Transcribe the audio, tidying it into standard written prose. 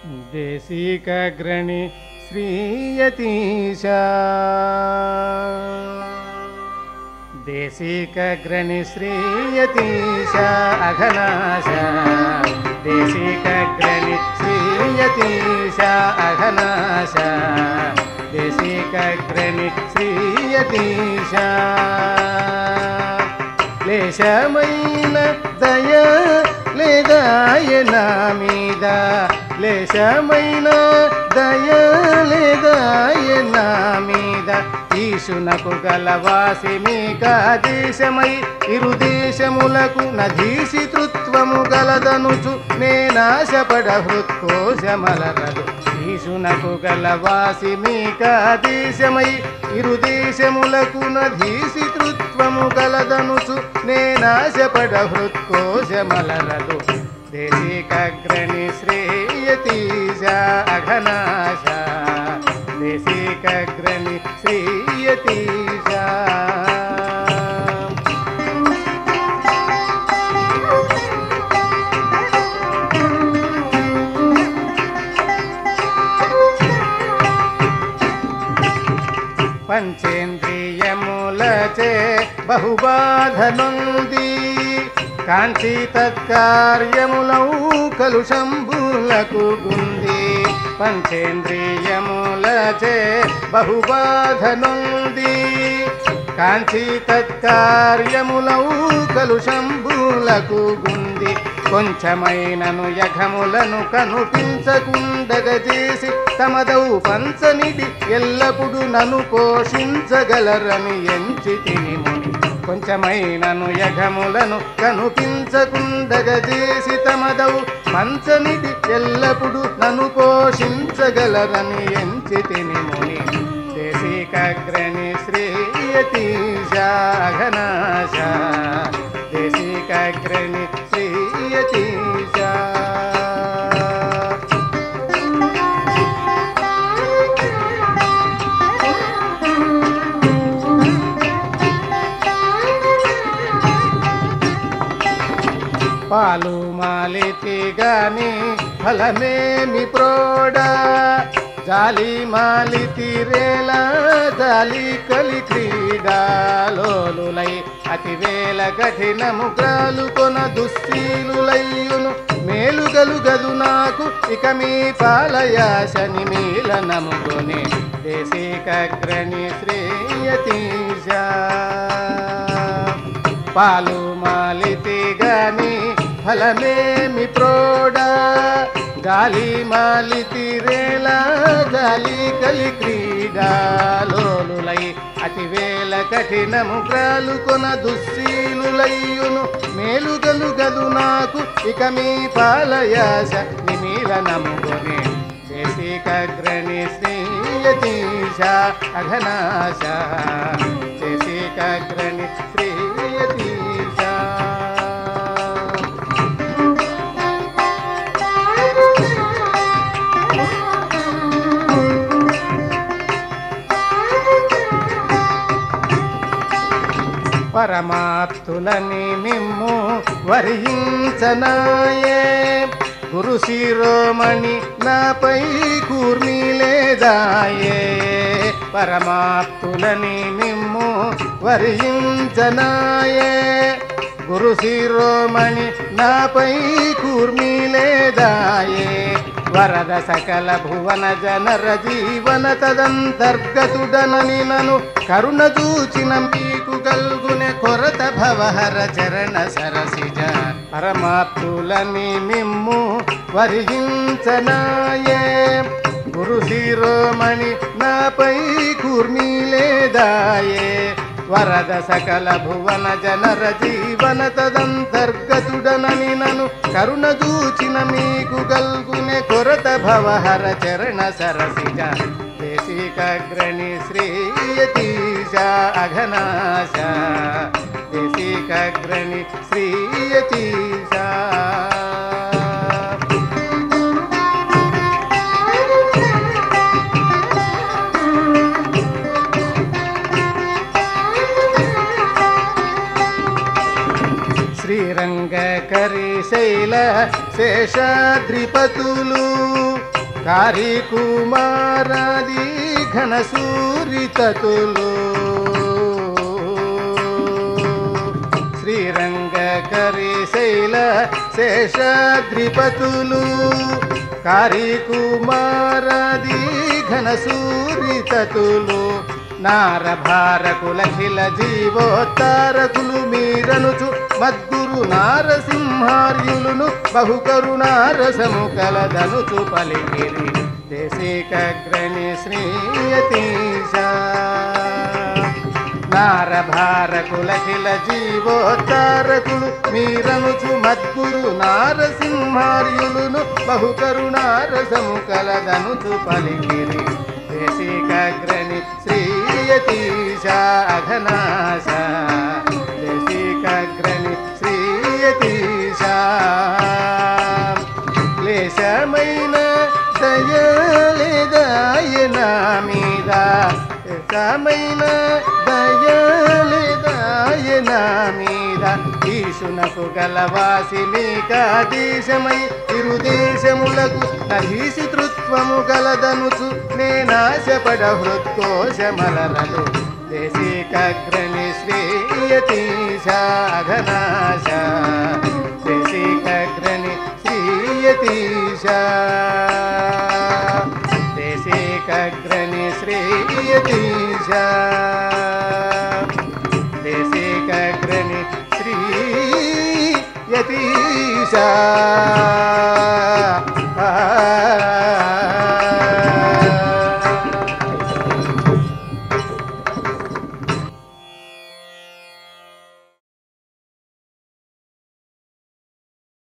देशिकाग्रणी श्रीयतीशा देशिकाग्रणी श्रीयतीशा अघनाशा देशिकाग्रणी श्रीयतीशा अघनाशा देशिकाग्रणी श्रीयतीशा Leishman दया लेदायना मीद Leishman दया लेदायना मीद ఈశునకు గలవాసి మీకాదేశమై ఇరుదేశములకు నధీశితృత్వము గలదనుచు నేనాశపడ హృత్కోశమలరదు ఈశునకు గలవాసి మీకాదేశమై ఇరుదేశములకు నధీశితృత్వము గలదనుచు నేనాశపడ హృత్కోశమలరదు దేశికాగ్రణి శ్రేయతీశా అఘనాశా देशिकाग्रणी श्रीयतीशा पंचेन्द्रियमुलचे बहुबाधनुंदी कांची तत्कार्यमुलौ कलुषंबुలకు గుంది పంచేంద్రియములచే బహుబాధనుంది కాంచి తత్కార్యములౌ కలుషంబులకు గుంది కొంచెమైనను యఘములను కనుపించకుండగజేసి తమదౌ పంచనిది ఎల్లప్పుడు నన్ను పోషించగలరని ఎంచితిని ముని కొంచెమైనను యఘములను కనుపించకుండగజేసి తమదౌ పంచనిది ఎల్లప్పుడు నన్ను పోషించగలరని ఎంచితిని ముని దేశికాగ్రణి శ్రీయతీశా అఘనాశా దేశికాగ్రణి శ్రీయతీశా పాలు మాలితి గాని ఫలమేమి ప్రోడా జాలి మాలితి రేలా జాలి కలి క్రీడాలోలులై అతివేల కఠినము గ్రాలుకొన దుశ్శీలులయ్యును మేలుగలుగదు నాకు ఇక మీ పాలయాశని మీలనముగొని దేశికాగ్రణి శ్రేయతీశా పాలు మాలితి గాని ఫలమేమి ప్రోడా గాలి మాలితి రేలా గాలి కలి క్రీడాలోలులై అతివేల కఠినము గ్రాలుకొన దుశ్శీలులయ్యును మేలుగలుగదు నాకు ఇక మీ పాలయాశ నిమీలనముగొని దేశికాగ్రణి శ్రీయతీశా అఘనాశా దేశికాగ్రణి శ్రీయతీశా పరమాత్తులని మిమ్ము వరించనాయే గురు శిరోమణి నాపై కూర్మిలేదాయే పరమాత్తులని మిమ్ము వరించనాయే గురు శిరోమణి నాపై కూర్మిలేదాయే వరద సకల భువన జనర జీవన తదంతర్గతుడనని నను కరుణ చూచిన మీకు గల్గునే కొరత భవహర చరణ సరసిజ పరమాత్ములని మిమ్ము వరించనాయే గురు శిరోమణి నాపై కూర్మిలేదాయే వరద సకల భువన జనర జీవన తదంతర్గతుడనని నను కరుణ చూచిన మీకు గల్గునే కొరత భవహర చరణ సరసిజ దేశికాగ్రణి శ్రీయతీశా అఘనాశా దేశికాగ్రణి శ్రీయతీశా శ్రీరంగకరి శైల శేషాద్రిపతులు కారికుమారాది ఘనసూరితతులు శ్రీరంగకరి శైల శేషాద్రిపతులు కారికుమారాది ఘనసూరితతులు నారభారకులఖిల జీవోత్తారకులు మీరనుచు మద్గురు నారసింహార్యులును బహుకరుణారసము కలదనుచు పలికిరి దేశికగ్రణి శ్రీయతీశ నారభారకులఖిల జీవోత్తారకులు మీరనుచు మద్గురు నారసింహార్యులును బహుకరుణారసము కలదనుచు పలికిరి దేశికగ్రణి శ్రీయతీశ అఘనాశ దేశికగ్రణి శ్రీయతీశ క్లేశమైన దయలేదాయన మీద క్లేశమైన దయలేదాయన మీద ఈశునకు గలవాసి మీకాదేశమై ఇరుదేశములకు నభీషితృత్వము గలదనుచు నేనాశపడ హృత్కోశమలరలు దేశికగ్రణి శ్రీయతీశ అఘనాశ దేశికగ్రణి శ్రీయతీశ దేశికగ్రణి శ్రీయతీశ దేశికగ్రణి శ్రీయతీశ